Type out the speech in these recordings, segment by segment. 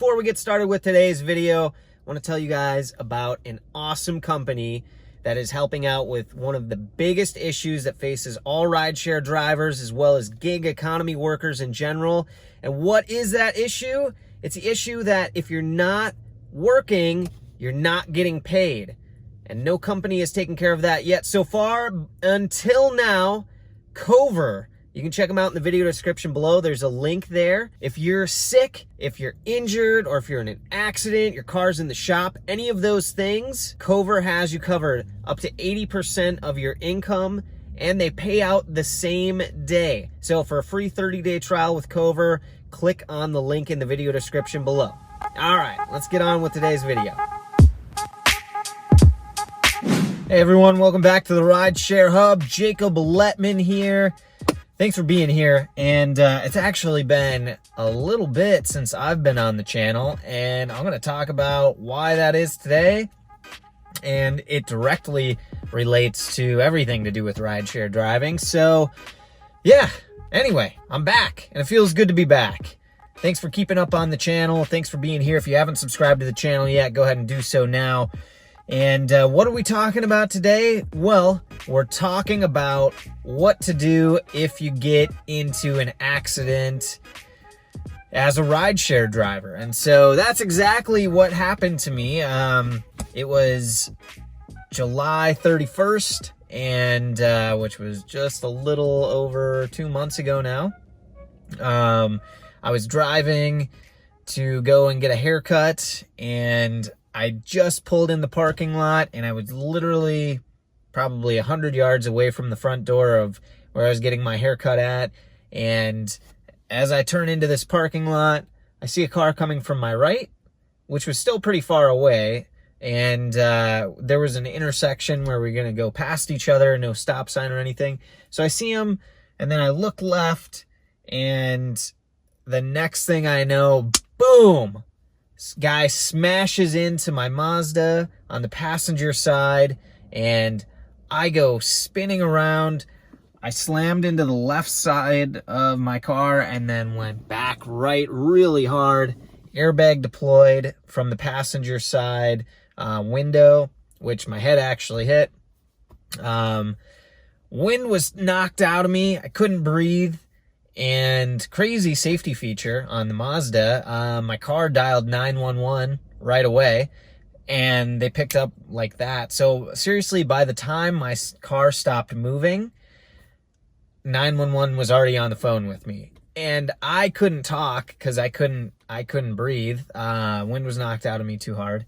before we get started with today's video, I want to tell you guys about an awesome company that is helping out with one of the biggest issues that faces all rideshare drivers as well as gig economy workers in general. And what is that issue? It's the issue that if you're not working, you're not getting paid. And no company has taken care of that yet so far until now. Cover. You can check them out in the video description below. There's a link there. If you're sick, if you're injured, or if you're in an accident, your car's in the shop, any of those things, Cover has you covered up to 80% of your income, and they pay out the same day. So for a free 30-day trial with Cover, click on the link in the video description below. All right, let's get on with today's video. Hey everyone, welcome back to the Rideshare Hub. Jacob Letman here. Thanks for being here, and it's actually been a little bit since I've been on the channel, and I'm going to talk about why that is today, and it directly relates to everything to do with rideshare driving. So, yeah, anyway, I'm back, and it feels good to be back. Thanks for keeping up on the channel. Thanks for being here. If you haven't subscribed to the channel yet, go ahead and do so now. And what are we talking about today? Well, we're talking about what to do if you get into an accident as a rideshare driver. And so that's exactly what happened to me. It was July 31st, and which was just a little over 2 months ago now. I was driving to go and get a haircut, and I just pulled in the parking lot, and I was literally probably 100 yards away from the front door of where I was getting my haircut at. And as I turn into this parking lot, I see a car coming from my right, which was still pretty far away. And there was an intersection where we're going to go past each other, no stop sign or anything. So I see him, and then I look left, and the next thing I know, boom! Guy smashes into my Mazda on the passenger side, and I go spinning around. I slammed into the left side of my car and then went back right really hard. Airbag deployed from the passenger side window, which my head actually hit. Wind was knocked out of me. I couldn't breathe. And crazy safety feature on the Mazda, my car dialed 911 right away, and they picked up like that. So seriously, by the time my car stopped moving, 911 was already on the phone with me, and I couldn't talk because I couldn't breathe. Wind was knocked out of me too hard.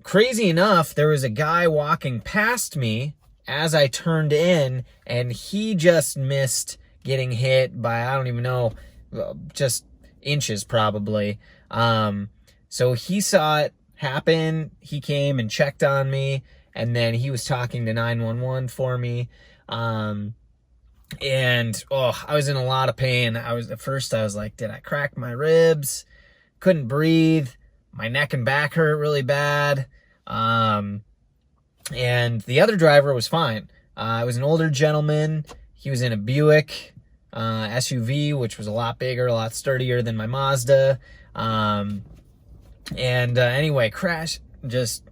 Crazy enough, there was a guy walking past me as I turned in, and he just missed getting hit by, I don't even know, just inches probably. So he saw it happen. He came and checked on me, and then he was talking to 911 for me. And I was in a lot of pain. At first I was like, did I crack my ribs? Couldn't breathe. My neck and back hurt really bad. And the other driver was fine. It was an older gentleman. He was in a Buick SUV, which was a lot bigger, a lot sturdier than my Mazda. Anyway, crashed, just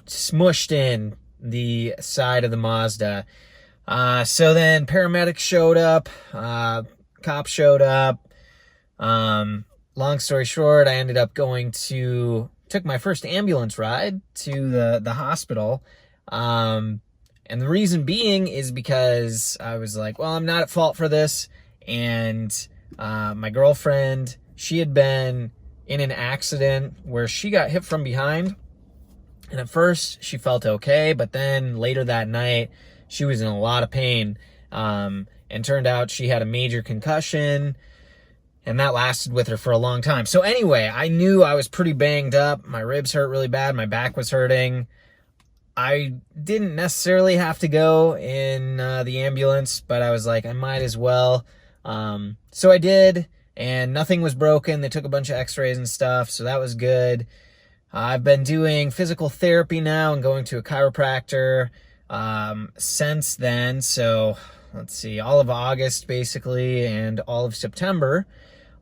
smushed in the side of the Mazda. So then paramedics showed up, cops showed up. Long story short, I ended up took my first ambulance ride to the hospital. And the reason being is because I was like, well, I'm not at fault for this. And my girlfriend, she had been in an accident where she got hit from behind. And at first she felt okay, but then later that night, she was in a lot of pain. And turned out she had a major concussion, and that lasted with her for a long time. So anyway, I knew I was pretty banged up. My ribs hurt really bad. My back was hurting. I didn't necessarily have to go in the ambulance, but I was like, I might as well. So I did, and nothing was broken. They took a bunch of x-rays and stuff, so that was good. I've been doing physical therapy now and going to a chiropractor since then. So let's see, all of August basically and all of September.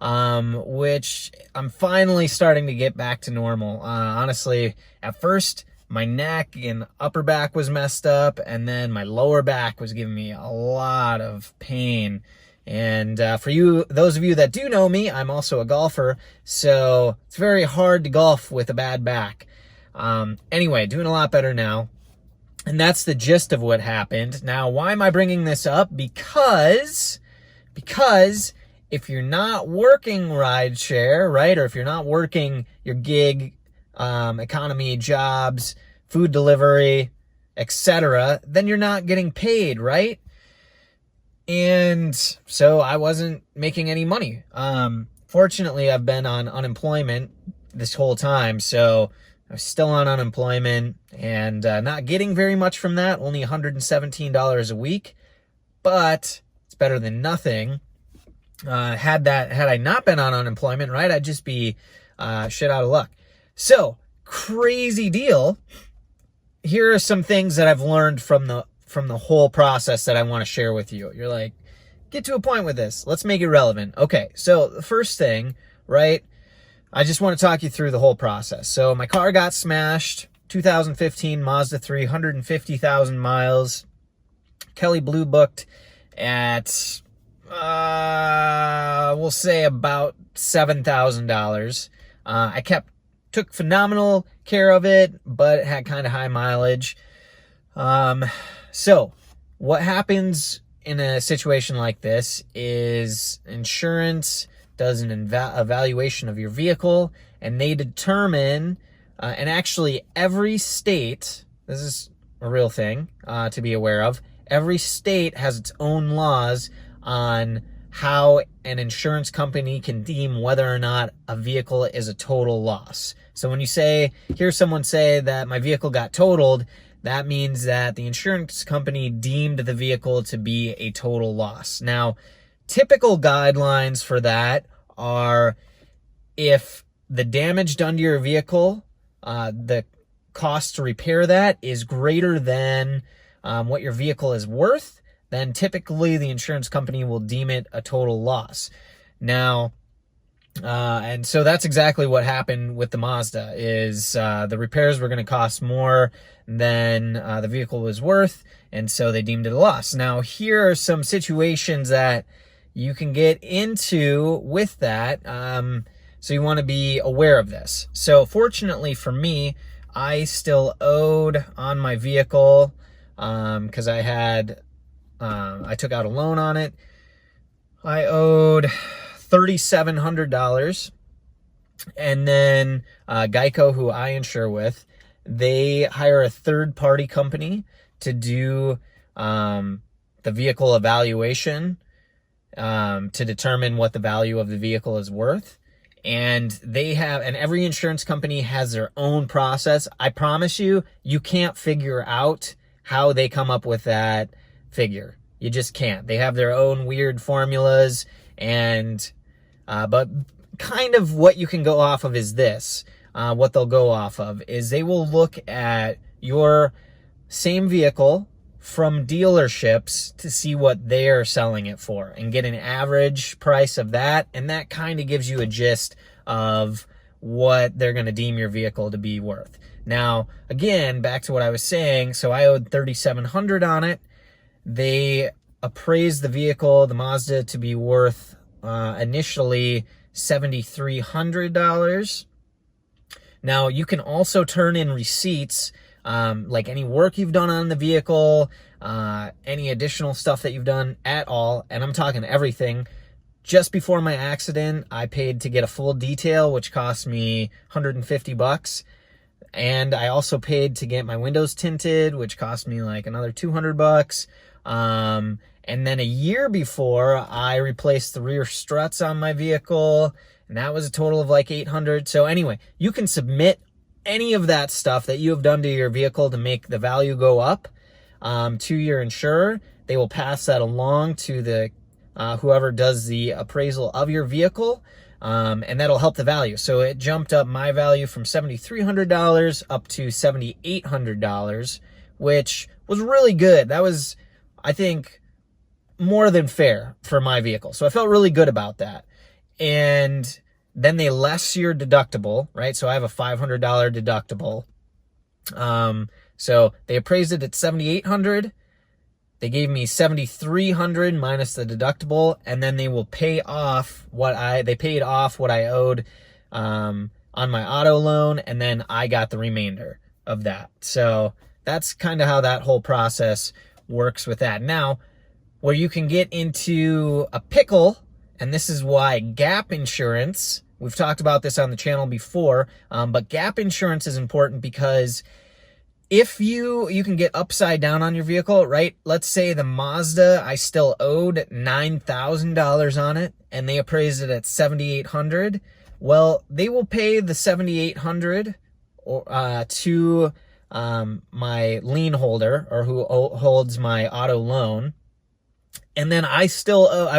which I'm finally starting to get back to normal. Honestly, at first, my neck and upper back was messed up, and then my lower back was giving me a lot of pain. And for those of you that do know me, I'm also a golfer, so it's very hard to golf with a bad back. Anyway, doing a lot better now. And that's the gist of what happened. Now, why am I bringing this up? Because if you're not working rideshare, right, or if you're not working your gig, economy jobs, food delivery, etc., then you're not getting paid, right? And so I wasn't making any money. Fortunately, I've been on unemployment this whole time, so I'm still on unemployment and not getting very much from that, only $117 a week, but it's better than nothing. Had I not been on unemployment, right, I'd just be shit out of luck. So, crazy deal. Here are some things that I've learned from the whole process that I want to share with you. You're like, get to a point with this. Let's make it relevant. Okay, so the first thing, right, I just want to talk you through the whole process. So my car got smashed, 2015 Mazda 3, 150,000 miles. Kelly Blue booked at, we'll say about $7,000. I took phenomenal care of it, but it had kind of high mileage. So what happens in a situation like this is insurance does an evaluation of your vehicle, and they determine, and actually every state, this is a real thing to be aware of, every state has its own laws on how an insurance company can deem whether or not a vehicle is a total loss. So when you hear someone say that my vehicle got totaled, that means that the insurance company deemed the vehicle to be a total loss. Now, typical guidelines for that are if the damage done to your vehicle, the cost to repair that is greater than what your vehicle is worth, then typically the insurance company will deem it a total loss. Now, and so that's exactly what happened with the Mazda, is the repairs were going to cost more than the vehicle was worth, and so they deemed it a loss. Now, here are some situations that you can get into with that, so you want to be aware of this. So fortunately for me, I still owed on my vehicle because I took out a loan on it. I owed $3,700, and then Geico, who I insure with, they hire a third-party company to do the vehicle evaluation to determine what the value of the vehicle is worth. And every insurance company has their own process. I promise you, you can't figure out how they come up with that figure. You just can't. They have their own weird formulas, and but kind of what you can go off of is this. What they'll go off of is they will look at your same vehicle from dealerships to see what they're selling it for and get an average price of that, and that kind of gives you a gist of what they're going to deem your vehicle to be worth. Now, again, back to what I was saying, so I owed $3,700 on it. They appraised the vehicle, the Mazda, to be worth initially $7,300. Now, you can also turn in receipts, like any work you've done on the vehicle, any additional stuff that you've done at all, and I'm talking everything. Just before my accident, I paid to get a full detail, which cost me $150. And I also paid to get my windows tinted, which cost me like another $200. And then a year before, I replaced the rear struts on my vehicle, and that was a total of like $800. So anyway, you can submit any of that stuff that you have done to your vehicle to make the value go up to your insurer. They will pass that along to the whoever does the appraisal of your vehicle, and that'll help the value. So it jumped up my value from $7,300 up to $7,800, which was really good. That was, I think, more than fair for my vehicle. So I felt really good about that. and then they less your deductible, right? So I have a $500 deductible. So they appraised it at $7,800. They gave me $7,300 minus the deductible, and then they will pay off they paid off what I owed on my auto loan, and then I got the remainder of that. So that's kind of how that whole process works with that. Now, where you can get into a pickle, and this is why gap insurance, we've talked about this on the channel before, but gap insurance is important because if you can get upside down on your vehicle, right? Let's say the Mazda, I still owed $9,000 on it, and they appraised it at $7,800. Well, they will pay the $7,800 to my lien holder, or who holds my auto loan, and then I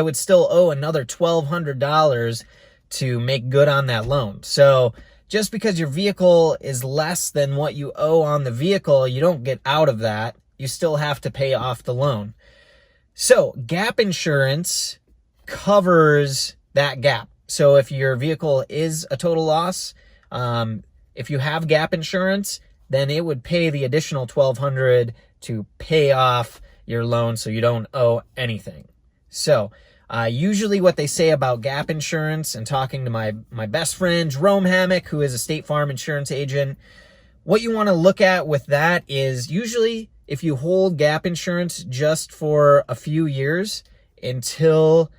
would still owe another $1,200 to make good on that loan. So just because your vehicle is less than what you owe on the vehicle, you don't get out of that. You still have to pay off the loan. So gap insurance covers that gap. So if your vehicle is a total loss, if you have gap insurance, then it would pay the additional $1,200 to pay off your loan so you don't owe anything. So usually what they say about gap insurance, and talking to my best friend, Jerome Hammock, who is a State Farm insurance agent, what you want to look at with that is usually if you hold gap insurance just for a few years until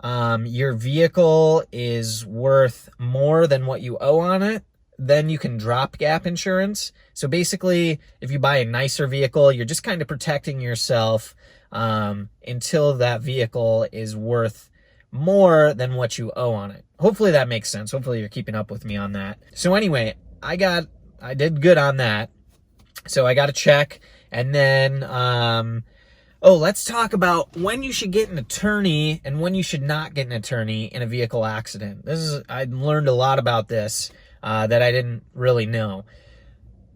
your vehicle is worth more than what you owe on it, then you can drop gap insurance. So basically, if you buy a nicer vehicle, you're just kind of protecting yourself until that vehicle is worth more than what you owe on it. Hopefully that makes sense. Hopefully you're keeping up with me on that. So anyway, I did good on that. So I got a check, and then let's talk about when you should get an attorney and when you should not get an attorney in a vehicle accident. I learned a lot about this that I didn't really know.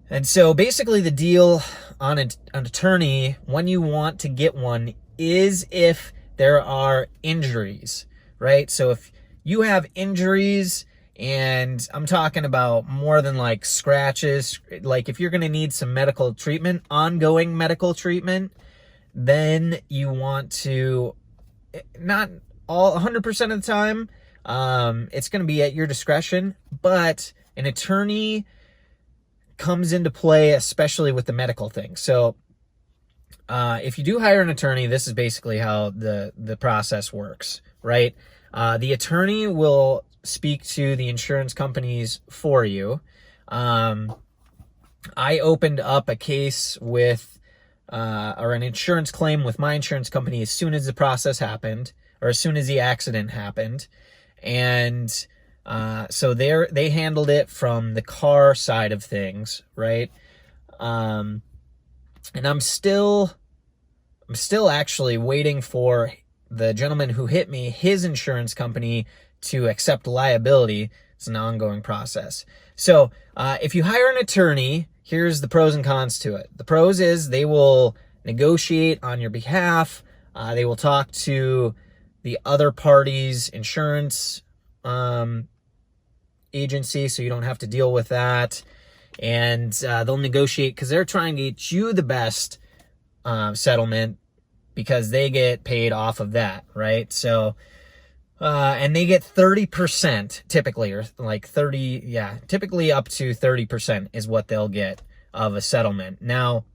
And so basically the deal on an attorney, when you want to get one, is if there are injuries, right? So if you have injuries, and I'm talking about more than like scratches, like if you're going to need some medical treatment, ongoing medical treatment, then you want to, not all 100% of the time, it's going to be at your discretion, but an attorney comes into play, especially with the medical thing. So if you do hire an attorney, this is basically how the process works, right? The attorney will speak to the insurance companies for you. I opened up a case with or an insurance claim with my insurance company as soon as the process happened, or as soon as the accident happened. And so they handled it from the car side of things, right? And I'm still actually waiting for the gentleman who hit me, his insurance company, to accept liability. It's an ongoing process. So if you hire an attorney, here's the pros and cons to it. The pros is they will negotiate on your behalf. They will talk to the other party's insurance agency, so you don't have to deal with that. And they'll negotiate because they're trying to get you the best settlement, because they get paid off of that, right? So, and they get 30% typically, or like 30, yeah, typically up to 30% is what they'll get of a settlement. Now,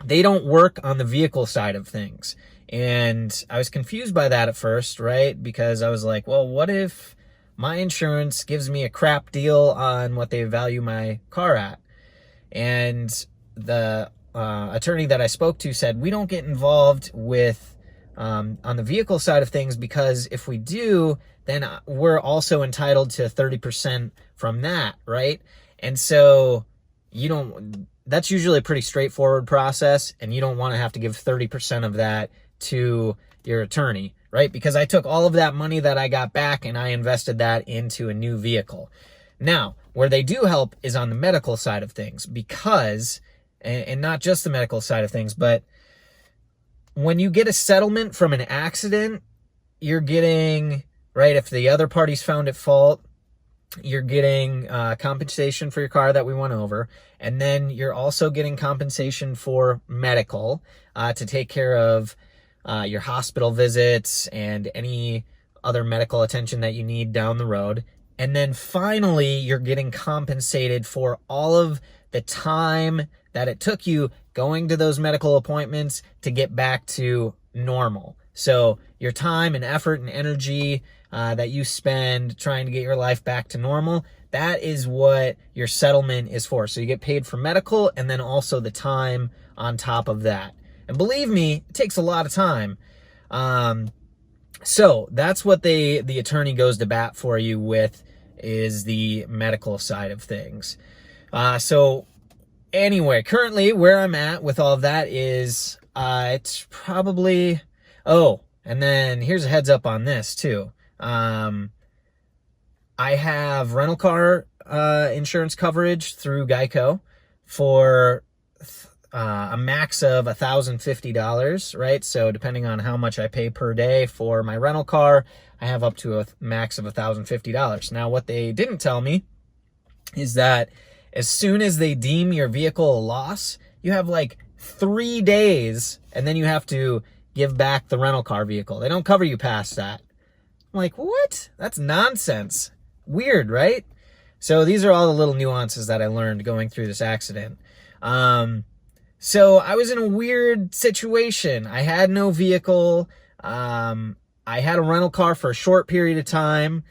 they don't work on the vehicle side of things. And I was confused by that at first, right? Because I was like, well, what if my insurance gives me a crap deal on what they value my car at? And the attorney that I spoke to said, we don't get involved with on the vehicle side of things, because if we do, then we're also entitled to 30% from that, right? And so that's usually a pretty straightforward process, and you don't want to have to give 30% of that to your attorney, right? Because I took all of that money that I got back and I invested that into a new vehicle. Now, where they do help is on the medical side of things, because, and not just the medical side of things, but when you get a settlement from an accident, you're getting right? If the other party's found at fault, you're getting compensation for your car that we went over. And then you're also getting compensation for medical to take care of your hospital visits and any other medical attention that you need down the road. And then finally, you're getting compensated for all of the time that it took you going to those medical appointments to get back to normal. So your time and effort and energy that you spend trying to get your life back to normal, that is what your settlement is for. So you get paid for medical and then also the time on top of that. And believe me, it takes a lot of time. So that's what the attorney goes to bat for you with, is the medical side of things. So anyway, currently where I'm at with all of that is it's probably, oh, and then here's a heads up on this too. I have rental car insurance coverage through Geico for a max of $1,050, right? So depending on how much I pay per day for my rental car, I have up to a max of $1,050. Now, what they didn't tell me is that as soon as they deem your vehicle a loss, you have like 3 days, and then you have to give back the rental car vehicle. They don't cover you past that. I'm like, what? That's nonsense. Weird, right? So these are all the little nuances that I learned going through this accident. So I was in a weird situation. I had no vehicle. I had a rental car for a short period of time,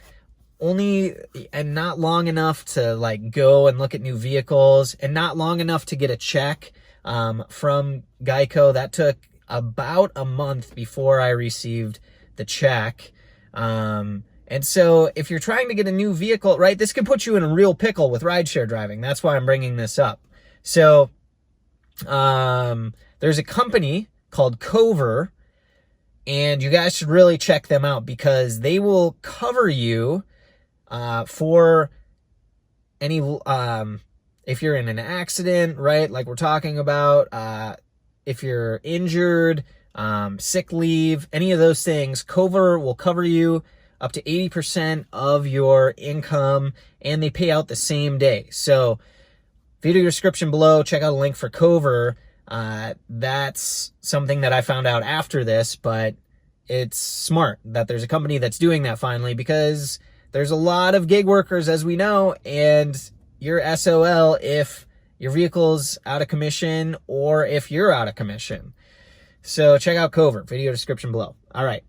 and not long enough to like go and look at new vehicles, and not long enough to get a check from Geico. That took about a month before I received the check. And so if you're trying to get a new vehicle, right, this could put you in a real pickle with rideshare driving. That's why I'm bringing this up. So there's a company called Cover, and you guys should really check them out because they will cover you for any if you're in an accident, right, like we're talking about, if you're injured, sick leave, any of those things. Cover will cover you up to 80% of your income, and they pay out the same day. So video description below, check out a link for Cover. That's something that I found out after this, but it's smart that there's a company that's doing that finally, because there's a lot of gig workers, as we know, and you're SOL if your vehicle's out of commission or if you're out of commission. So check out Cover, video description below. All right.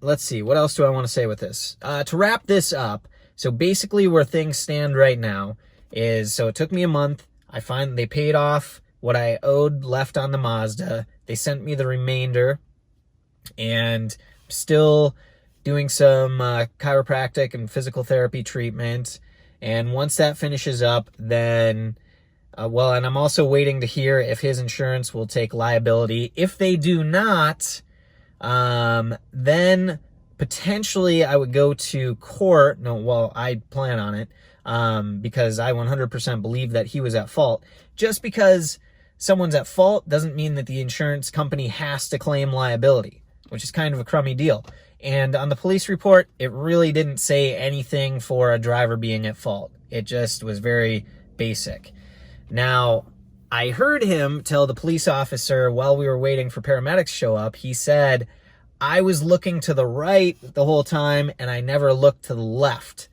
Let's see. What else do I want to say with this? To wrap this up, so basically where things stand right now is, so it took me a month. They paid off what I owed left on the Mazda. They sent me the remainder, and still doing some chiropractic and physical therapy treatment. And once that finishes up, then, and I'm also waiting to hear if his insurance will take liability. If they do not, then potentially I would go to court. I plan on it, because I 100% believe that he was at fault. Just because someone's at fault doesn't mean that the insurance company has to claim liability, which is kind of a crummy deal. And on the police report, it really didn't say anything for a driver being at fault. It just was very basic. Now, I heard him tell the police officer while we were waiting for paramedics to show up, he said, I was looking to the right the whole time and I never looked to the left.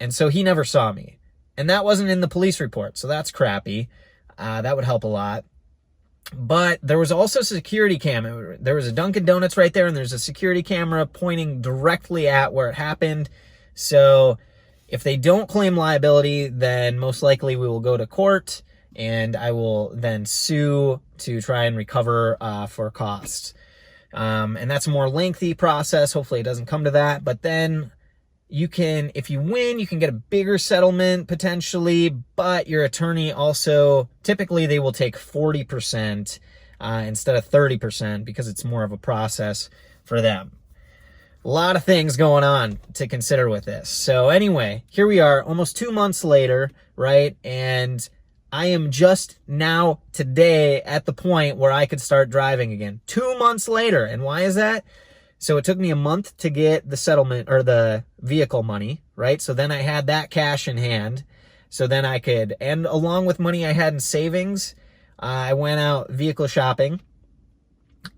And so he never saw me. And that wasn't in the police report, so that's crappy. That would help a lot. But there was also a security cam. There was a Dunkin' Donuts right there, and there's a security camera pointing directly at where it happened. So if they don't claim liability, then most likely we will go to court, and I will then sue to try and recover for costs. And that's a more lengthy process. Hopefully it doesn't come to that. But then you can, if you win, you can get a bigger settlement potentially, but your attorney also, typically they will take 40% instead of 30% because it's more of a process for them. A lot of things going on to consider with this. So anyway, here we are almost 2 months later, right? And I am just now today at the point where I could start driving again. 2 months later. And why is that? So it took me a month to get the settlement or the vehicle money, right? So then I had that cash in hand. So then I could, and along with money I had in savings, I went out vehicle shopping,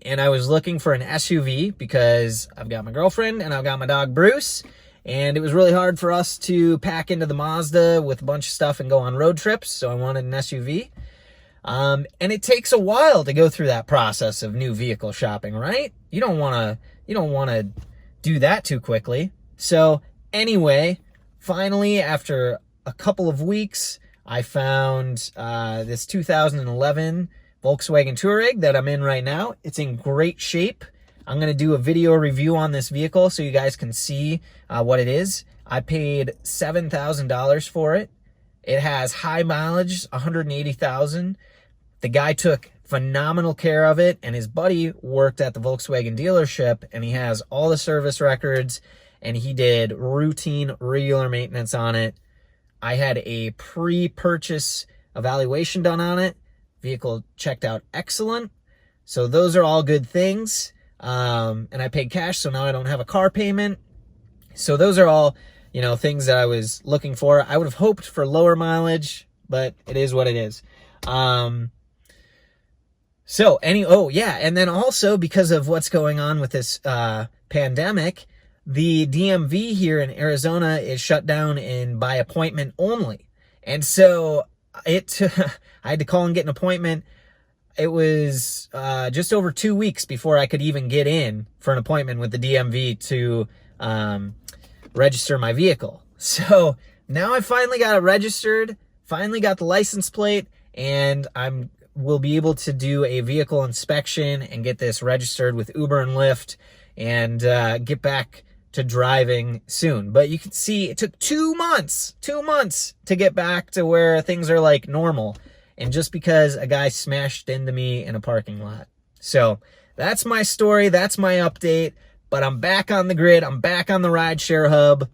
and I was looking for an SUV because I've got my girlfriend and I've got my dog Bruce, and it was really hard for us to pack into the Mazda with a bunch of stuff and go on road trips. So I wanted an SUV. And it takes a while to go through that process of new vehicle shopping, right? You don't want to do that too quickly. So anyway, finally, after a couple of weeks, I found this 2011 Volkswagen Touareg that I'm in right now. It's in great shape. I'm going to do a video review on this vehicle so you guys can see what it is. I paid $7,000 for it. It has high mileage, 180,000. The guy took phenomenal care of it, and his buddy worked at the Volkswagen dealership, and he has all the service records, and he did routine, regular maintenance on it. I had a pre-purchase evaluation done on it. Vehicle checked out excellent. So those are all good things. And I paid cash, so now I don't have a car payment. So those are all, things that I was looking for. I would have hoped for lower mileage, but it is what it is. And then also because of what's going on with this pandemic, the DMV here in Arizona is shut down and by appointment only. And so I had to call and get an appointment. It was just over 2 weeks before I could even get in for an appointment with the DMV to register my vehicle. So now I finally got it registered, finally got the license plate, and will be able to do a vehicle inspection and get this registered with Uber and Lyft and get back to driving soon. But you can see it took 2 months to get back to where things are like normal. And just because a guy smashed into me in a parking lot. So that's my story. That's my update. But I'm back on the grid. I'm back on the Rideshare Hub.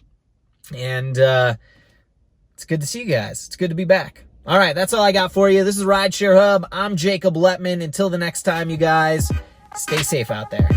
And it's good to see you guys. It's good to be back. All right, that's all I got for you. This is Rideshare Hub. I'm Jacob Lettman. Until the next time, you guys, stay safe out there.